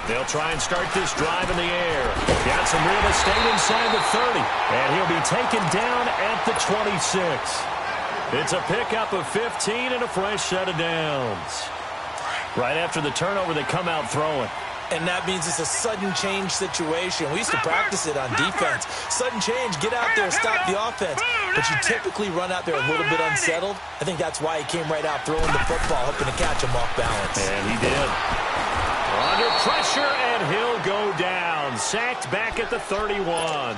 They'll try and start this drive in the air. Got some real estate inside the 30. And he'll be taken down at the 26. It's a pickup of 15 and a fresh set of downs. Right after the turnover, they come out throwing. And that means it's a sudden change situation. We used to practice it on defense. Sudden change, get out there, stop the offense. But you typically run out there a little bit unsettled. I think that's why he came right out throwing the football, hoping to catch him off balance. And he did. Under pressure, and he'll go down. Sacked back at the 31.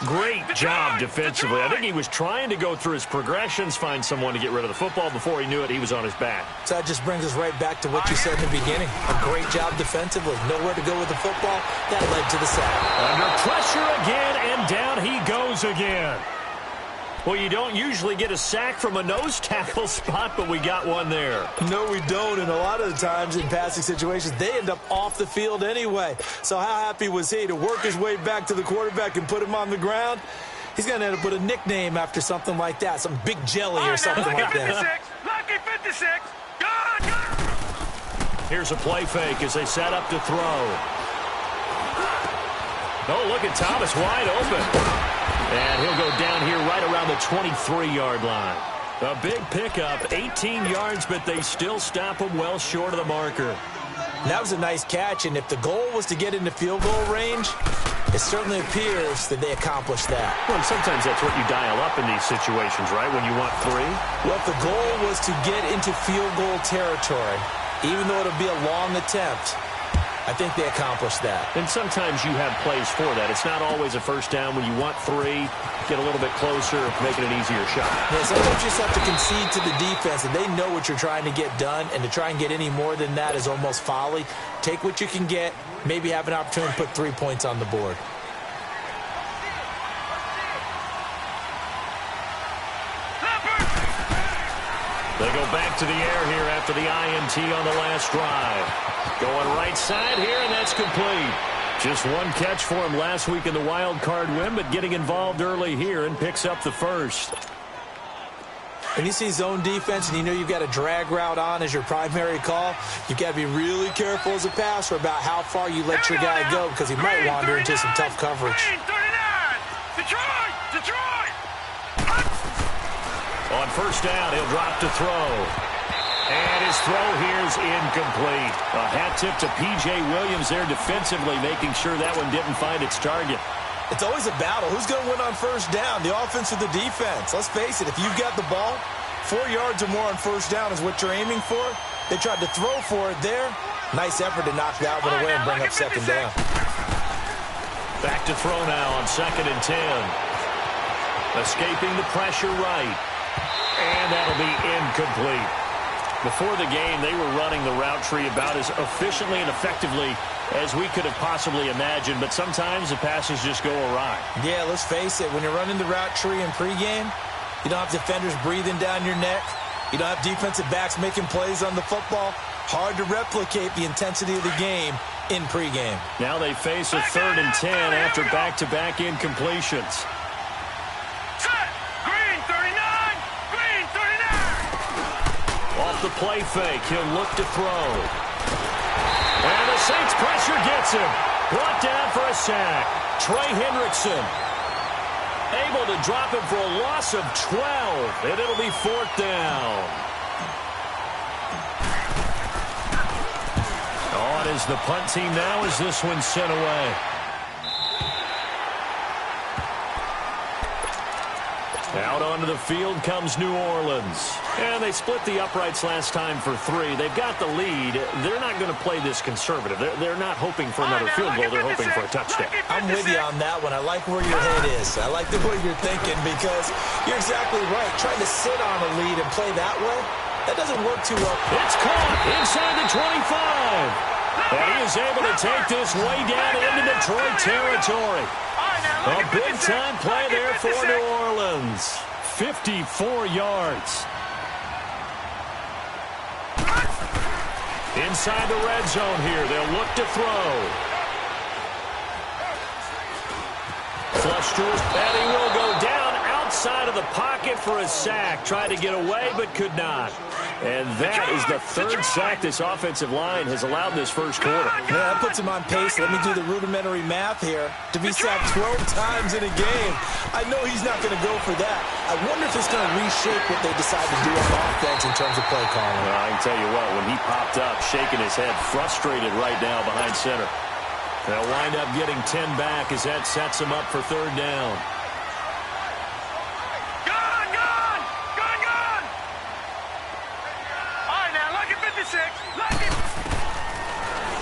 Great job defensively. I think he was trying to go through his progressions, find someone to get rid of the football. Before he knew it, he was on his back. So that just brings us right back to what you said in the beginning. A great job defensively. Nowhere to go with the football. That led to the sack. Under pressure again, and down he goes again. Well, you don't usually get a sack from a nose tackle spot, but we got one there. No, we don't, and a lot of the times in passing situations, they end up off the field anyway. So how happy was he to work his way back to the quarterback and put him on the ground? He's going to end up with a nickname after something like that, some big jelly or something like that. Lucky 56, good. Here's a play fake as they set up to throw. Oh, look at Thomas wide open. And he'll go down here right around the 23-yard line. A big pickup, 18 yards, but they still stop him well short of the marker. That was a nice catch, and if the goal was to get into field goal range, it certainly appears that they accomplished that. Well, sometimes that's what you dial up in these situations, right, when you want 3? Well, if the goal was to get into field goal territory, even though it'll be a long attempt, I think they accomplished that. And sometimes you have plays for that. It's not always a first down. When you want 3, get a little bit closer, make it an easier shot. Yeah, sometimes you just have to concede to the defense, and they know what you're trying to get done, and to try and get any more than that is almost folly. Take what you can get, maybe have an opportunity to put 3 points on the board. They go back to the air here after the INT on the last drive. Going right side here, and that's complete. Just one catch for him last week in the wild card win, but getting involved early here and picks up the first. When you see zone defense and you know you've got a drag route on as your primary call, you've got to be really careful as a passer about how far you let your guy go because he might wander into some tough coverage. On first down, he'll drop to throw. And his throw here is incomplete. A hat tip to P.J. Williams there defensively, making sure that one didn't find its target. It's always a battle. Who's going to win on first down, the offense or the defense? Let's face it, if you've got the ball, 4 yards or more on first down is what you're aiming for. They tried to throw for it there. Nice effort to knock that one away and bring up second down. Back to throw now on 2nd and 10. Escaping the pressure right. And that'll be incomplete. Before the game, they were running the route tree about as efficiently and effectively as we could have possibly imagined, but sometimes the passes just go awry. Yeah, let's face it. When you're running the route tree in pregame, you don't have defenders breathing down your neck. You don't have defensive backs making plays on the football. Hard to replicate the intensity of the game in pregame. Now they face a 3rd and 10 after back-to-back incompletions. Off the play fake, he'll look to throw. And the Saints pressure gets him. Brought down for a sack. Trey Hendrickson able to drop him for a loss of 12. And it'll be 4th down. On is the punt team now as this one's sent away. Out onto the field comes New Orleans. And they split the uprights last time for 3. They've got the lead. They're not going to play this conservative. They're not hoping for another field goal. They're hoping for a touchdown. I'm with you on that one. I like where your head is. I like the way you're thinking because you're exactly right. Trying to sit on a lead and play that way, that doesn't work too well. It's caught inside the 25. And he is able to take this way down into Detroit territory. A big-time play there for New Orleans. 54 yards. Inside the red zone here. They'll look to throw. Flush to his, and he will go down outside of the pocket for a sack. Tried to get away, but could not. And that is the third sack this offensive line has allowed this first quarter. Yeah, that puts him on pace. Let me do the rudimentary math here. To be sacked 12 times in a game, I know he's not going to go for that. I wonder if it's going to reshape what they decide to do on offense in terms of play calling. Well, I can tell you what, when he popped up, shaking his head, frustrated right now behind center. They'll wind up getting 10 back as that sets them up for third down.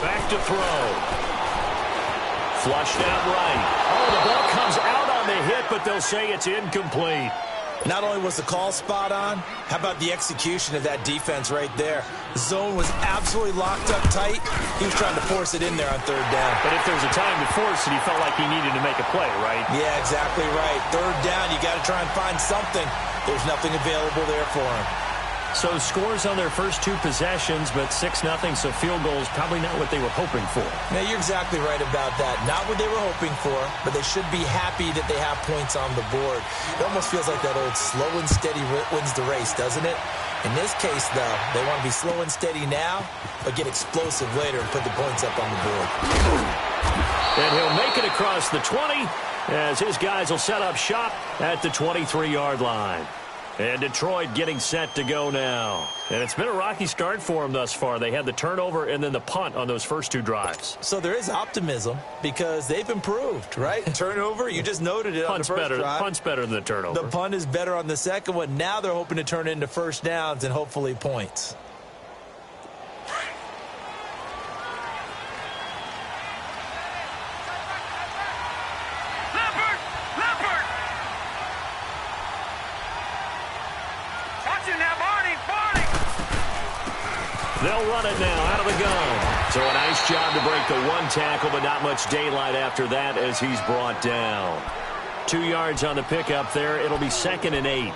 Back to throw. Flushed out right. Oh, the ball comes out on the hit, but they'll say it's incomplete. Not only was the call spot on, how about the execution of that defense right there? The zone was absolutely locked up tight. He was trying to force it in there on third down. But if there's a time to force it, he felt like he needed to make a play, right? Yeah, exactly right. Third down, you got to try and find something. There's nothing available there for him. So scores on their first two possessions, but 6-0, so field goal is probably not what they were hoping for. Now, you're exactly right about that. Not what they were hoping for, but they should be happy that they have points on the board. It almost feels like that old slow and steady wins the race, doesn't it? In this case, though, they want to be slow and steady now, but get explosive later and put the points up on the board. And he'll make it across the 20 as his guys will set up shop at the 23-yard line. And Detroit getting set to go now. And it's been a rocky start for them thus far. They had the turnover and then the punt on those first two drives. So there is optimism because they've improved, right? Turnover, you just noted it on the first drive. Punt's better than the turnover. The punt is better on the second one. Now they're hoping to turn it into first downs and hopefully points. They'll run it now out of the gun. So a nice job to break the one tackle, but not much daylight after that as he's brought down. 2 yards on the pickup there. It'll be 2nd and 8.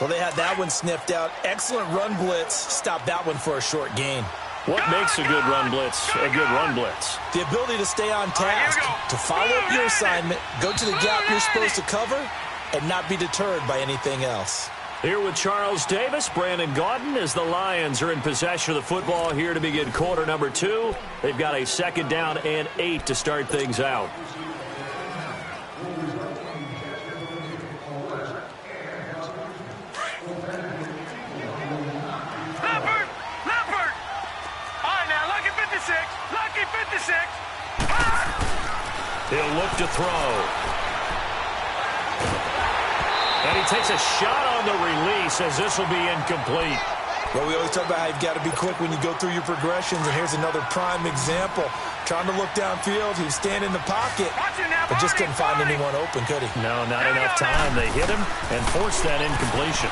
Well, they had that one sniffed out. Excellent run blitz. Stop that one for a short gain. What makes a good run blitz a good run blitz? The ability to stay on task, to follow up your assignment, go to the gap you're supposed to cover, and not be deterred by anything else. Here with Charles Davis, Brandon Gaudin, as the Lions are in possession of the football here to begin quarter number 2. They've got a 2nd down and 8 to start things out. Leopard! All right, now, lucky 56! He'll look to throw. And he takes a shot on the release as this will be incomplete. Well, we always talk about how you've got to be quick when you go through your progressions, and here's another prime example. Trying to look downfield, he was standing in the pocket, but just couldn't find anyone open, could he? No, not enough time. They hit him and forced that incompletion.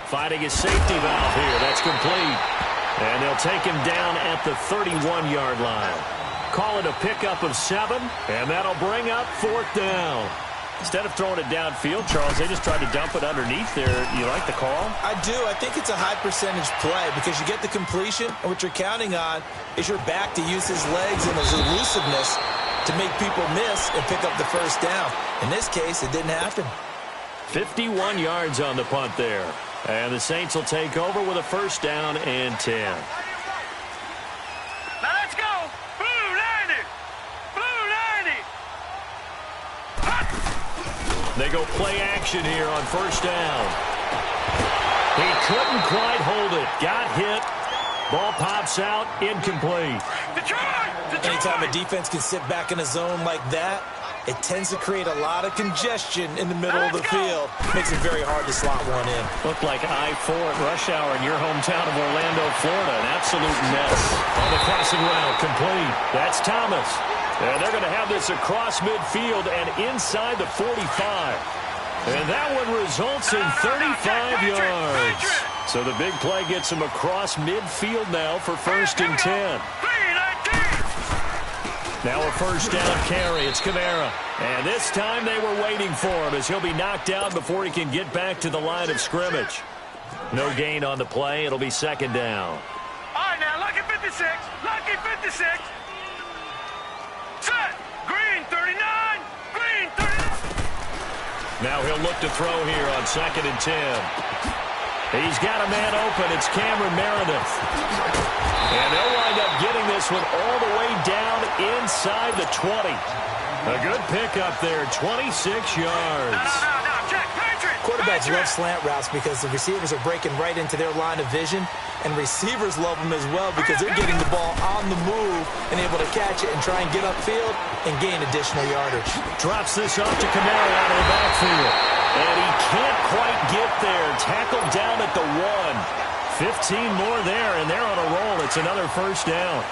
Finding his safety valve here. That's complete. And they'll take him down at the 31-yard line. Call it a pickup of 7, and that'll bring up 4th down. Instead of throwing it downfield, Charles, they just tried to dump it underneath there. You like the call? I do. I think it's a high-percentage play because you get the completion, and what you're counting on is your back to use his legs and his elusiveness to make people miss and pick up the first down. In this case, it didn't happen. 51 yards on the punt there. And the Saints will take over with a 1st down and 10. Now let's go! Blue 90! Blue 90! They go play action here on 1st down. He couldn't quite hold it. Got hit. Ball pops out. Incomplete. Detroit! Anytime a defense can sit back in a zone like that, it tends to create a lot of congestion in the middle of the field. Makes it very hard to slot one in. Looked like I-4 at rush hour in your hometown of Orlando, Florida. An absolute mess. On the crossing route, complete. That's Thomas. And they're going to have this across midfield and inside the 45. And that one results in 35 yards. So the big play gets him across midfield now for 1st and 10. Now a 1st down carry. It's Kamara. And this time they were waiting for him as he'll be knocked down before he can get back to the line of scrimmage. No gain on the play. It'll be 2nd down. All right, now, lucky 56. Lucky 56. Set. Green 39. Green 39. Now he'll look to throw here on 2nd and 10. He's got a man open. It's Cameron Meredith. And they'll wind up getting this one all the way down inside the 20. A good pickup there, 26 yards. Quarterbacks love slant routes because the receivers are breaking right into their line of vision, and receivers love them as well because they're getting the ball on the move and able to catch it and try and get upfield and gain additional yardage. Drops this off to Kamara out of the backfield. And he can't quite get there. Tackled down at the 1. 15 more there, and they're on a roll. It's another first down.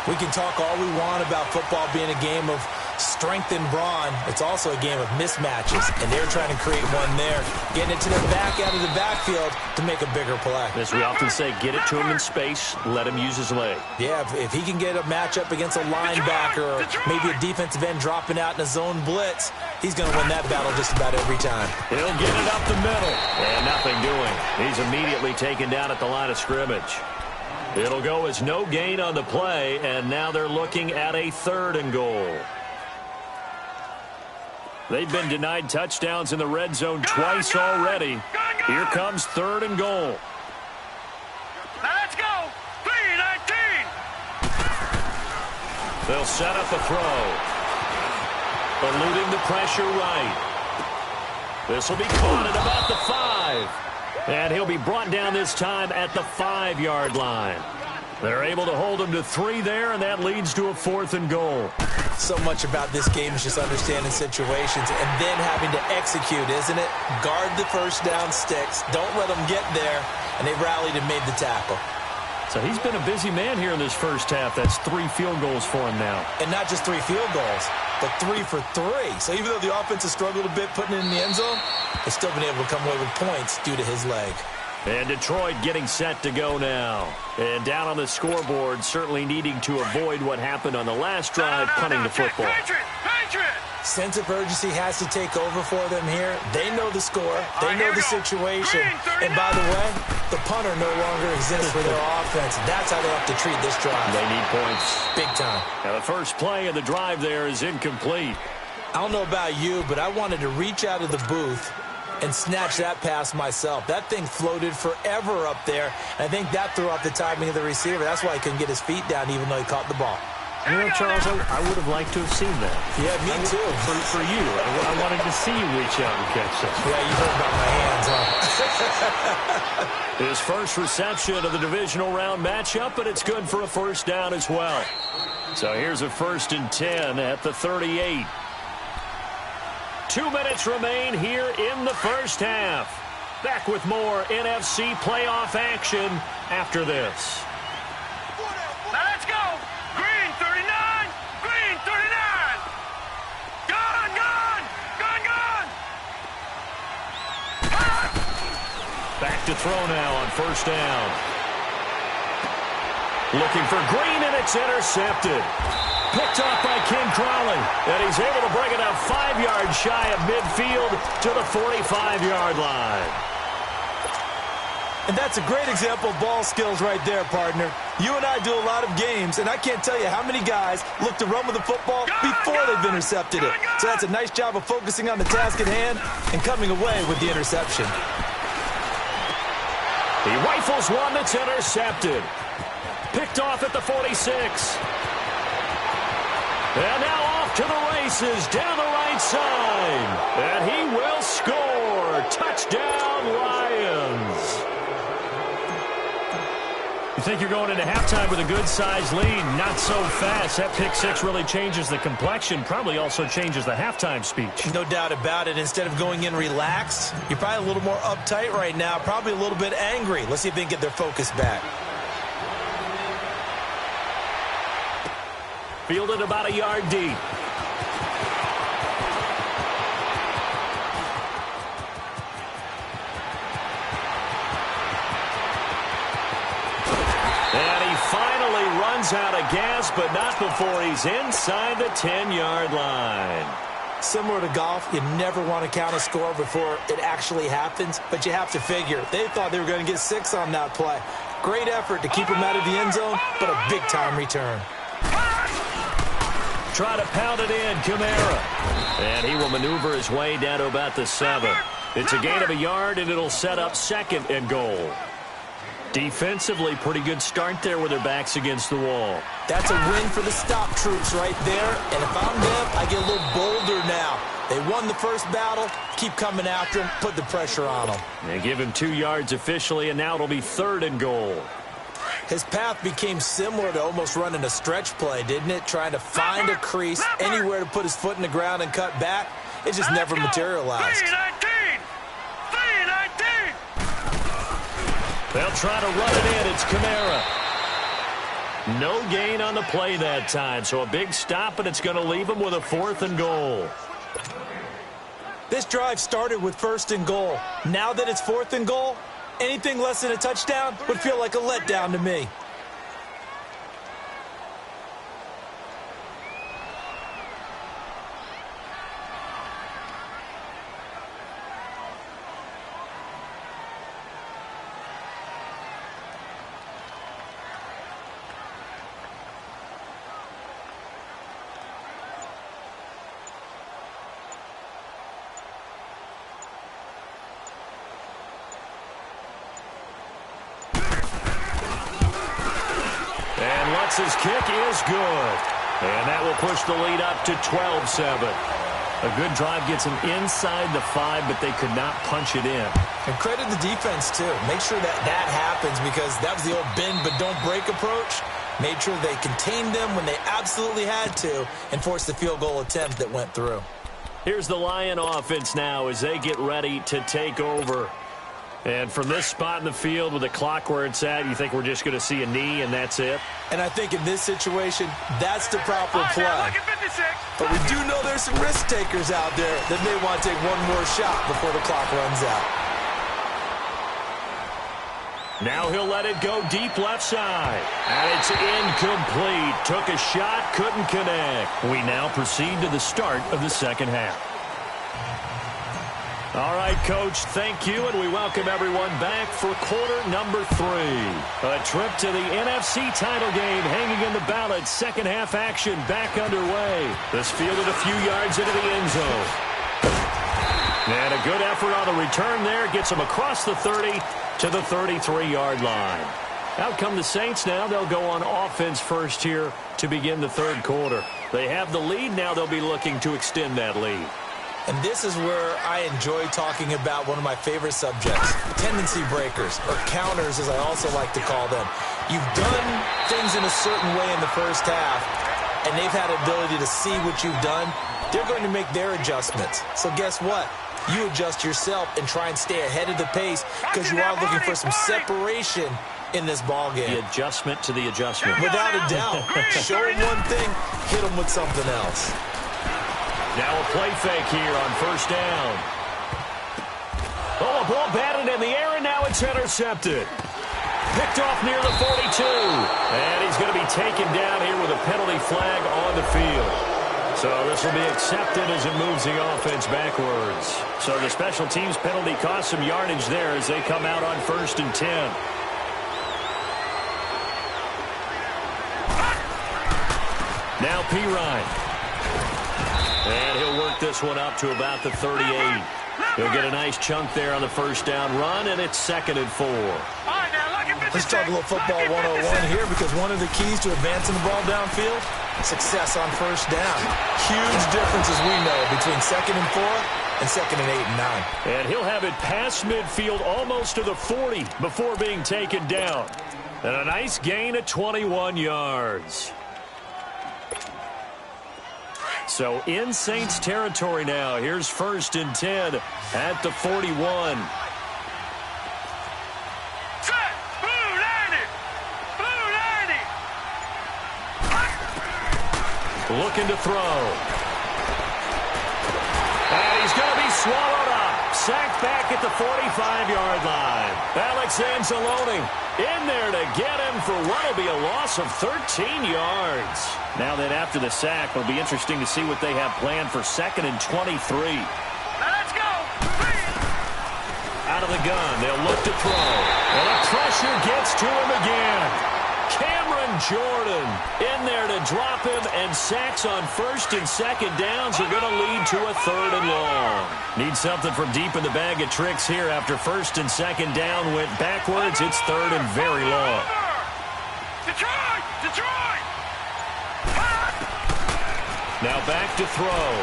We can talk all we want about football being a game of strength and brawn. It's also a game of mismatches, and they're trying to create one there, getting it to the back out of the backfield to make a bigger play. As we often say, get it to him in space, let him use his leg. Yeah, if he can get a matchup against a linebacker or maybe a defensive end dropping out in a zone blitz, he's going to win that battle just about every time. He'll get it up the middle, and nothing doing. He's immediately taken down at the line of scrimmage. It'll go as no gain on the play, and now they're looking at a 3rd and goal. They've been denied touchdowns in the red zone twice already. Here comes 3rd and goal. Now let's go. 3-19. They'll set up a throw. Eluding the pressure right. This will be caught at about the 5. And he'll be brought down this time at the 5-yard line. They're able to hold him to 3 there, and that leads to a 4th and goal. So much about this game is just understanding situations and then having to execute, isn't it? Guard the first down sticks. Don't let them get there. And they rallied and made the tackle. So he's been a busy man here in this first half. That's 3 field goals for him now. And not just 3 field goals, but 3 for 3. So even though the offense has struggled a bit putting it in the end zone, they've still been able to come away with points due to his leg. And Detroit getting set to go now. And down on the scoreboard, certainly needing to avoid what happened on the last drive, punting the football. Sense of urgency has to take over for them here. They know the score. They know the situation. And by the way, the punter no longer exists for their offense. That's how they have to treat this drive. They need points. Big time. Now the first play of the drive there is incomplete. I don't know about you, but I wanted to reach out of the booth and snatch that pass myself. That thing floated forever up there. And I think that threw off the timing of the receiver. That's why he couldn't get his feet down even though he caught the ball. You know, Charles, I would have liked to have seen that. Yeah, me too. For you. I wanted to see you reach out and catch that. Yeah, you heard about my hands, huh? His first reception of the divisional round matchup, but it's good for a first down as well. So here's a 1st and 10 at the 38. 2 minutes remain here in the first half. Back with more NFC playoff action after this. Now let's go. Green 39. Green 39. Gone, gone. Gone, gone. Back to throw now on 1st down. Looking for Green, and it's intercepted. Picked off by Ken Crawley, and he's able to bring it up 5 yards shy of midfield to the 45-yard line. And that's a great example of ball skills right there, partner. You and I do a lot of games, and I can't tell you how many guys look to run with the football before they've intercepted it. So that's a nice job of focusing on the task at hand and coming away with the interception. He rifles one that's intercepted. Picked off at the 46. And now off to the races down the right side. And he will score. Touchdown, Lions. You think you're going into halftime with a good-sized lead. Not so fast. That pick six really changes the complexion. Probably also changes the halftime speech. No doubt about it. Instead of going in relaxed, you're probably a little more uptight right now. Probably a little bit angry. Let's see if they can get their focus back. Fielded about a yard deep. And he finally runs out of gas, but not before he's inside the 10-yard line. Similar to golf, you never want to count a score before it actually happens, but you have to figure. They thought they were going to get 6 on that play. Great effort to keep them out of the end zone, but a big-time return. Try to pound it in, Kamara. And he will maneuver his way down to about the 7. It's a gain of a yard, and it'll set up 2nd and goal. Defensively, pretty good start there with their backs against the wall. That's a win for the stop troops right there. And if I'm them, I get a little bolder now. They won the first battle. Keep coming after him. Put the pressure on him. They give him 2 yards officially, and now it'll be 3rd and goal. His path became similar to almost running a stretch play, didn't it? Trying to find a crease, anywhere to put his foot in the ground and cut back. It just never materialized. They'll try to run it in. It's Kamara. No gain on the play that time, so a big stop, and it's going to leave him with a 4th and goal. This drive started with 1st and goal. Now that it's 4th and goal, anything less than a touchdown would feel like a letdown to me. His kick is good. And that will push the lead up to 12-7. A good drive gets them inside the 5, but they could not punch it in. And credit the defense, too. Make sure that happens, because that was the old bend but don't break approach. Made sure they contained them when they absolutely had to and forced the field goal attempt that went through. Here's the Lion offense now as they get ready to take over. And from this spot in the field with the clock where it's at, you think we're just going to see a knee and that's it? And I think in this situation, that's the proper play. But we do know there's some risk takers out there that may want to take one more shot before the clock runs out. Now he'll let it go deep left side. And it's incomplete. Took a shot, couldn't connect. We now proceed to the start of the second half. All right, Coach, thank you, and we welcome everyone back for quarter number 3. A trip to the NFC title game hanging in the balance. Second half action back underway. This fielded a few yards into the end zone. And a good effort on the return there. Gets him across the 30 to the 33-yard line. Out come the Saints now. They'll go on offense first here to begin the third quarter. They have the lead. Now they'll be looking to extend that lead. And this is where I enjoy talking about one of my favorite subjects, tendency breakers, or counters as I also like to call them. You've done things in a certain way in the first half, and they've had the ability to see what you've done. They're going to make their adjustments. So guess what? You adjust yourself and try and stay ahead of the pace because you are looking for some separation in this ball game. The adjustment to the adjustment. Without a doubt. Show them one thing, hit them with something else. Now a play fake here on first down. Oh, a ball batted in the air, and now it's intercepted. Picked off near the 42. And he's going to be taken down here with a penalty flag on the field. So this will be accepted as it moves the offense backwards. So the special teams penalty cost some yardage there as they come out on 1st and 10. Now Pirine. And he'll work this one up to about the 38. He'll get a nice chunk there on the first down run, and it's 2nd and 4. Let's talk a little football 101 here, because one of the keys to advancing the ball downfield, success on first down. Huge difference, as we know, between 2nd and 4 and 2nd and 8 and 9. And he'll have it past midfield almost to the 40 before being taken down. And a nice gain of 21 yards. So in Saints territory now. Here's 1st and 10 at the 41. Set! Blue 90! Blue 90! Looking to throw. And he's going to be swallowed up. Sacked back at the 45-yard line. Alex Anzalone in there to get him for what will be a loss of 13 yards. Now then, after the sack, it'll be interesting to see what they have planned for 2nd and 23. Let's go! Out of the gun, they'll look to throw. And the pressure gets to him again. Cameron Jordan in there to drop him, and sacks on first and second downs are going to lead to a third and long. Need something from deep in the bag of tricks here after first and second down went backwards. It's third and very long. Detroit! Detroit! Now back to throw.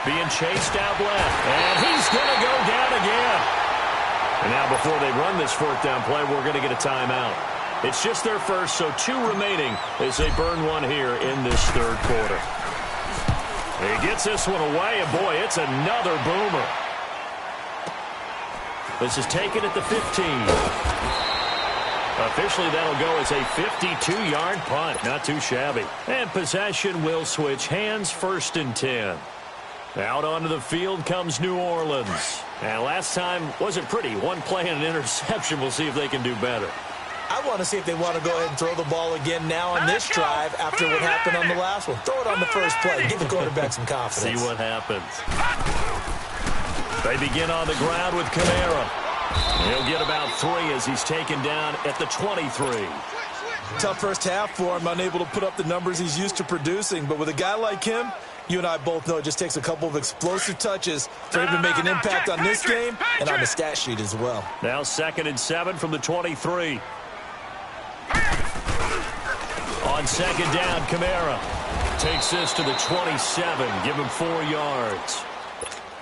Being chased out left, and he's going to go down again. And now before they run this fourth down play, we're going to get a timeout. It's just their first, so 2 remaining as they burn one here in this third quarter. He gets this one away, and boy, it's another boomer. This is taken at the 15. Officially, that'll go as a 52-yard punt. Not too shabby. And possession will switch hands, first and 10. Out onto the field comes New Orleans. And last time wasn't pretty. One play and an interception. We'll see if they can do better. I want to see if they want to go ahead and throw the ball again now on this drive after what happened on the last one. Throw it on the first play. Give the quarterback some confidence. See what happens. They begin on the ground with Kamara. He'll get about 3 as he's taken down at the 23. Tough first half for him, unable to put up the numbers he's used to producing. But with a guy like him, you and I both know it just takes a couple of explosive touches for him to make an impact on this game and on the stat sheet as well. Now 2nd and 7 from the 23. On second down, Kamara takes this to the 27. Give him 4 yards.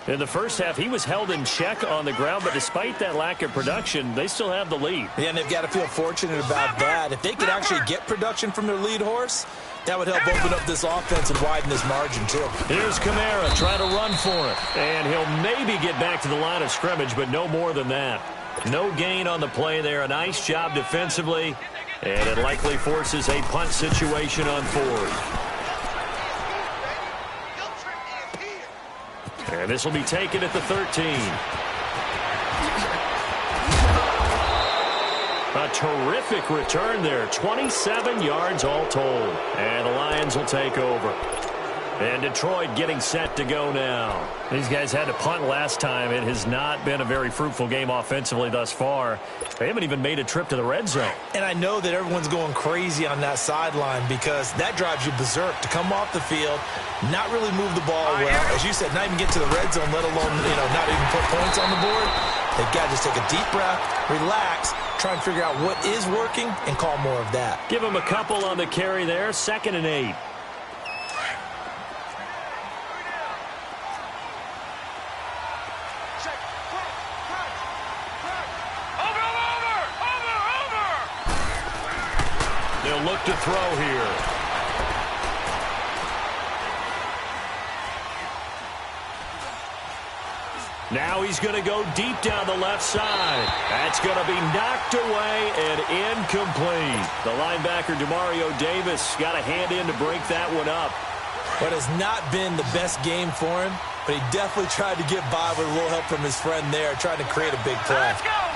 In the first half, he was held in check on the ground, but despite that lack of production, they still have the lead. Yeah, and they've got to feel fortunate about that. If they could actually get production from their lead horse, that would help open up this offense and widen this margin, too. Here's Kamara trying to run for it. And he'll maybe get back to the line of scrimmage, but no more than that. No gain on the play there. A nice job defensively. And it likely forces a punt situation on 4th. And this will be taken at the 13. A terrific return there. 27 yards all told. And the Lions will take over. And Detroit getting set to go now. These guys had to punt last time. It has not been a very fruitful game offensively thus far. They haven't even made a trip to the red zone. And I know that everyone's going crazy on that sideline because that drives you berserk to come off the field, not really move the ball well. As you said, not even get to the red zone, let alone, not even put points on the board. They've got to just take a deep breath, relax, try and figure out what is working and call more of that. Give them a couple on the carry there. 2nd and 8. They'll look to throw here. Now he's going to go deep down the left side. That's going to be knocked away and incomplete. The linebacker, Demario Davis, got a hand in to break that one up. What has not been the best game for him, but he definitely tried to get by with a little help from his friend there, trying to create a big play.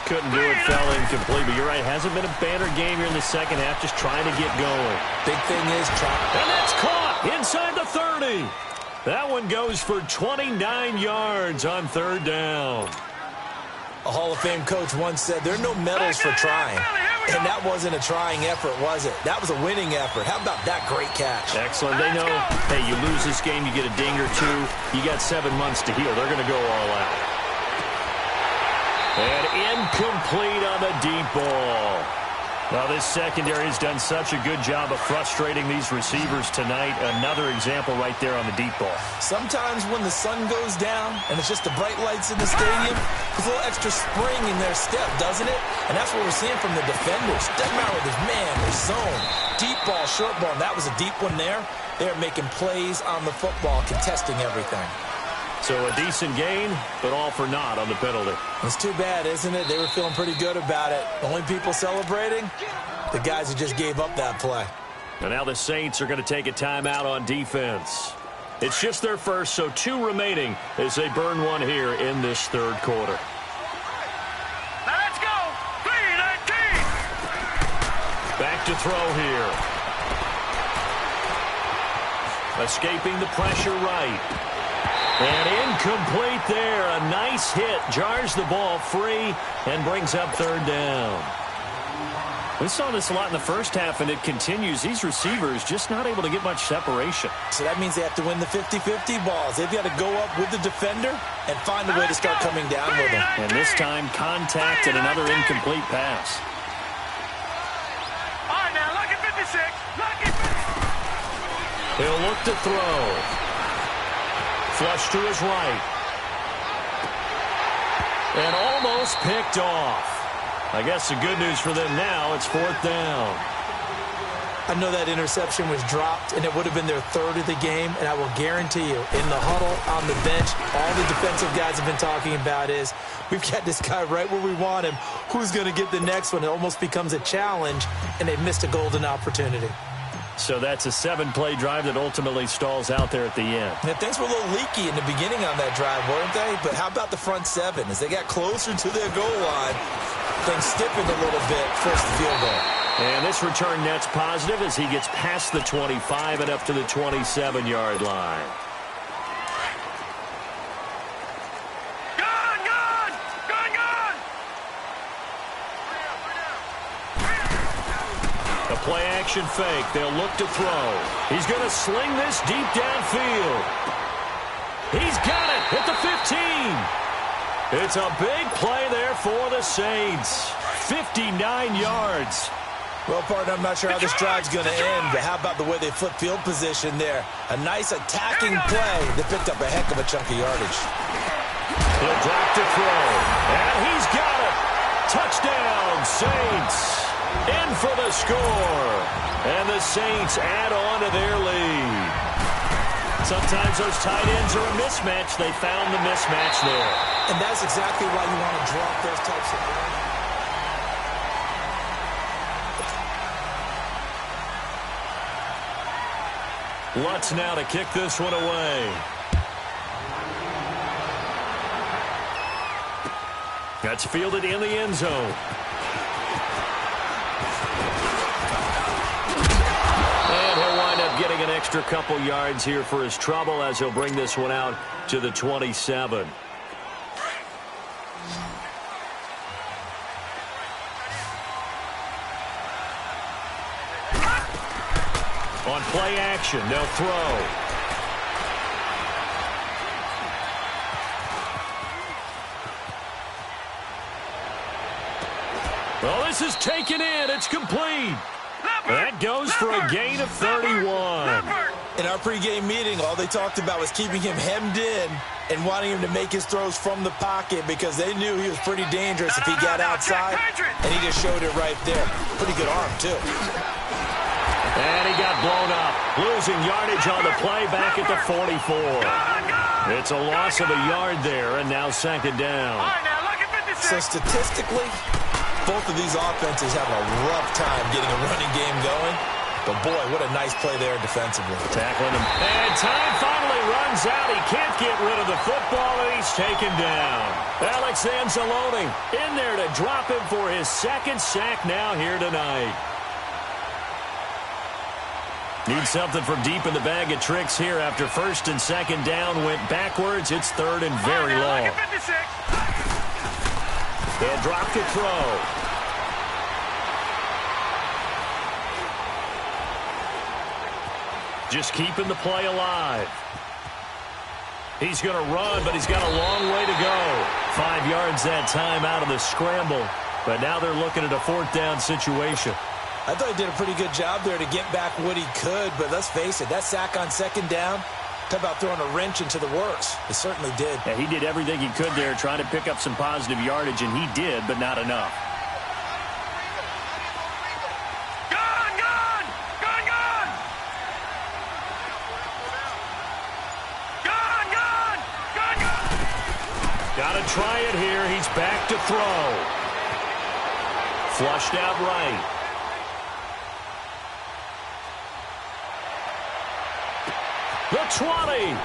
Couldn't do it, fell incomplete, but you're right. Hasn't been a banner game here in the second half, just trying to get going. Big thing is trying. And that's caught inside the 30. That one goes for 29 yards on 3rd down. A Hall of Fame coach once said, there are no medals for trying. And that wasn't a trying effort, was it? That was a winning effort. How about that great catch? Excellent. They know, hey, you lose this game, you get a ding or 2. You got 7 months to heal. They're going to go all out. And incomplete on the deep ball. Well, this secondary has done such a good job of frustrating these receivers tonight. Another example right there on the deep ball. Sometimes when the sun goes down and it's just the bright lights in the stadium, there's a little extra spring in their step, doesn't it? And that's what we're seeing from the defenders. Doesn't matter whether there's man or zone. Deep ball, short ball. And that was a deep one there. They're making plays on the football, contesting everything. So a decent gain, but all for naught on the penalty. It's too bad, isn't it? They were feeling pretty good about it. The only people celebrating, the guys who just gave up that play. And now the Saints are going to take a timeout on defense. It's just their first, so 2 remaining as they burn one here in this third quarter. Now let's go. 3-19. Back to throw here. Escaping the pressure right. And incomplete there. A nice this hit jars the ball free and brings up third down. We saw this a lot in the first half, and it continues. These receivers just not able to get much separation. So that means they have to win the 50-50 balls. They've got to go up with the defender and find a way to start coming down with them. And this time, contact and another incomplete pass. All right, now, lucky 56. Lucky 56. He'll look to throw. Flush to his right. And almost picked off. I guess the good news for them now, it's fourth down. I know that interception was dropped, and it would have been their third of the game, and I will guarantee you, in the huddle, on the bench, all the defensive guys have been talking about is, we've got this guy right where we want him. Who's going to get the next one? It almost becomes a challenge, and they missed a golden opportunity. So that's a 7-play drive that ultimately stalls out there at the end. Yeah, things were a little leaky in the beginning on that drive, weren't they? But how about the front seven? As they got closer to their goal line, things stiffened a little bit, forced the field goal. And this return net's positive as he gets past the 25 and up to the 27-yard line. A play-action fake. They'll look to throw. He's going to sling this deep downfield. He's got it at the 15. It's a big play there for the Saints. 59 yards. Well, partner, I'm not sure how this drive's going to end, but how about the way they flip field position there? A nice attacking play that picked up a heck of a chunk of yardage. He'll drop to throw. And he's got it. Touchdown, Saints. In for the score. And the Saints add on to their lead. Sometimes those tight ends are a mismatch. They found the mismatch there. And that's exactly why you want to drop those types of Lutz now to kick this one away. That's fielded in the end zone. And he'll wind up getting an extra couple yards here for his trouble as he'll bring this one out to the 27. On play action, they'll throw. Well, this is taken in. It's complete. That goes for a gain of 31. In our pregame meeting, all they talked about was keeping him hemmed in and wanting him to make his throws from the pocket because they knew he was pretty dangerous if he got outside, and he just showed it right there. Pretty good arm, too. And he got blown up, losing yardage on the play back at the 44. It's a loss of a yard there, and now second down. So statistically, both of these offenses have a rough time getting a running game going. But, boy, what a nice play there defensively. Tackling him. And time finally runs out. He can't get rid of the football, and he's taken down. Alex Anzalone in there to drop him for his second sack now here tonight. Need something from deep in the bag of tricks here after first and second down went backwards. It's third and very long. They'll drop to throw. Just keeping the play alive. He's going to run, but he's got a long way to go. 5 yards that time out of the scramble. But now they're looking at a fourth down situation. I thought he did a pretty good job there to get back what he could, but let's face it, that sack on second down, talk about throwing a wrench into the works. It certainly did. Yeah, he did everything he could there trying to pick up some positive yardage, and he did, but not enough. Got to try it here. He's back to throw. Flushed out right. The 20.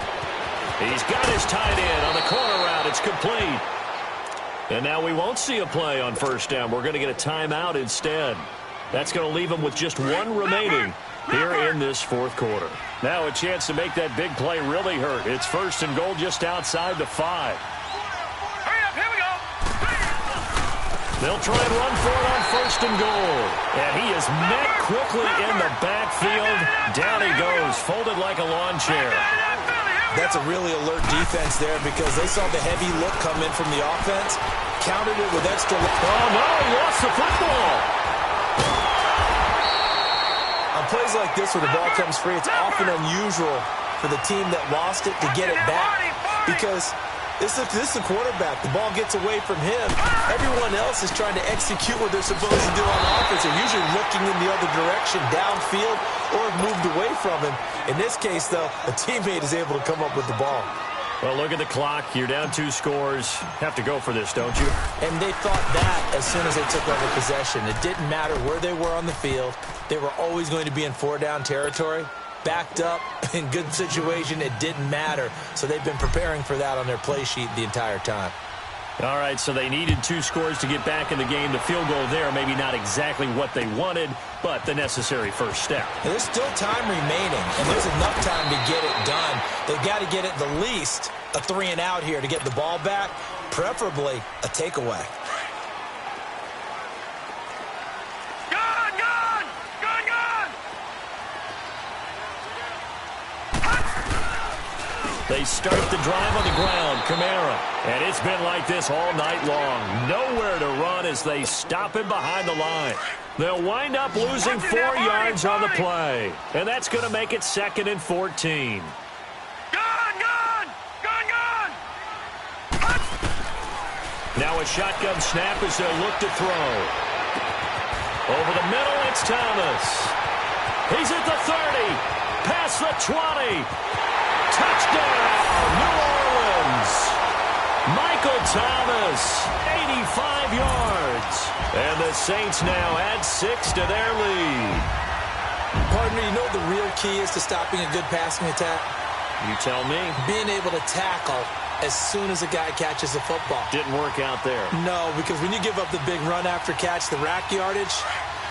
He's got his tight end on the corner route. It's complete. And now we won't see a play on first down. We're going to get a timeout instead. That's going to leave him with just one remaining here in this fourth quarter. Now a chance to make that big play really hurt. It's first and goal just outside the 5. They'll try and run for it on 1st and goal. And he is met quickly in the backfield. Down he goes, folded like a lawn chair. That's a really alert defense there because they saw the heavy look come in from the offense, countered it with extra. Oh, no, he lost the football. On plays like this where the ball comes free, it's often unusual for the team that lost it to get it back because this is the quarterback. The ball gets away from him. Everyone else is trying to execute what they're supposed to do on offense. They're usually looking in the other direction, downfield, or have moved away from him. In this case, though, a teammate is able to come up with the ball. Well, look at the clock. You're down 2 scores. Have to go for this, don't you? And they thought that as soon as they took over possession. It didn't matter where they were on the field. They were always going to be in 4-down territory. Backed up, in good situation, it didn't matter. So they've been preparing for that on their play sheet the entire time. All right, so they needed 2 scores to get back in the game. The field goal there, maybe not exactly what they wanted, but the necessary first step. And there's still time remaining, and there's enough time to get it done. They've got to get at the least a 3-and-out here to get the ball back, preferably a takeaway. They start the drive on the ground, Kamara. And it's been like this all night long. Nowhere to run as they stop him behind the line. They'll wind up losing 4 yards on the play. And that's going to make it 2nd and 14. Now a shotgun snap as they'll look to throw. Over the middle, it's Thomas. He's at the 30. Past the 20. Touchdown, New Orleans. Michael Thomas, 85 yards. And the Saints now add 6 to their lead. Partner, you know what the real key is to stopping a good passing attack? You tell me. Being able to tackle as soon as a guy catches the football. Didn't work out there. No, because when you give up the big run after catch, the rack yardage,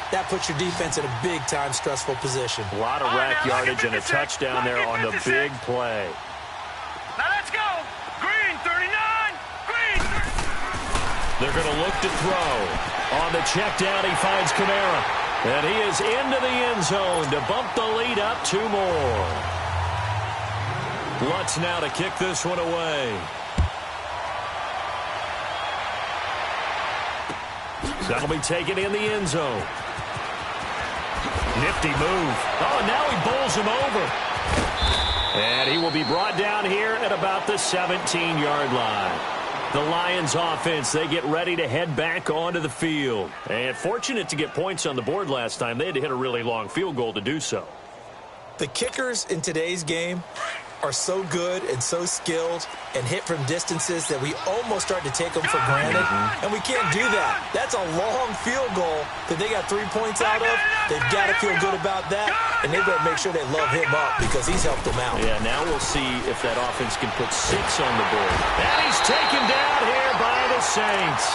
that puts your defense in a big-time stressful position. A lot of rack yardage and a touchdown there on the big play. Now let's go. Green, 39. Green. They're going to look to throw. On the check down, he finds Kamara. And he is into the end zone to bump the lead up 2 more. Lutz now to kick this one away. That'll be taken in the end zone. Nifty move. Oh, now he bowls him over. And he will be brought down here at about the 17-yard line. The Lions offense, they get ready to head back onto the field. And fortunate to get points on the board last time. They had to hit a really long field goal to do so. The kickers in today's game are so good and so skilled and hit from distances that we almost start to take them for granted, and we can't do that. That's a long field goal that they got 3 points out of. They've got to feel good about that, and they better make sure they love him up because he's helped them out. Yeah, now we'll see if that offense can put 6 on the board. And he's taken down here by the Saints.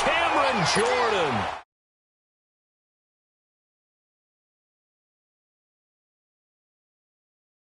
Cameron Jordan.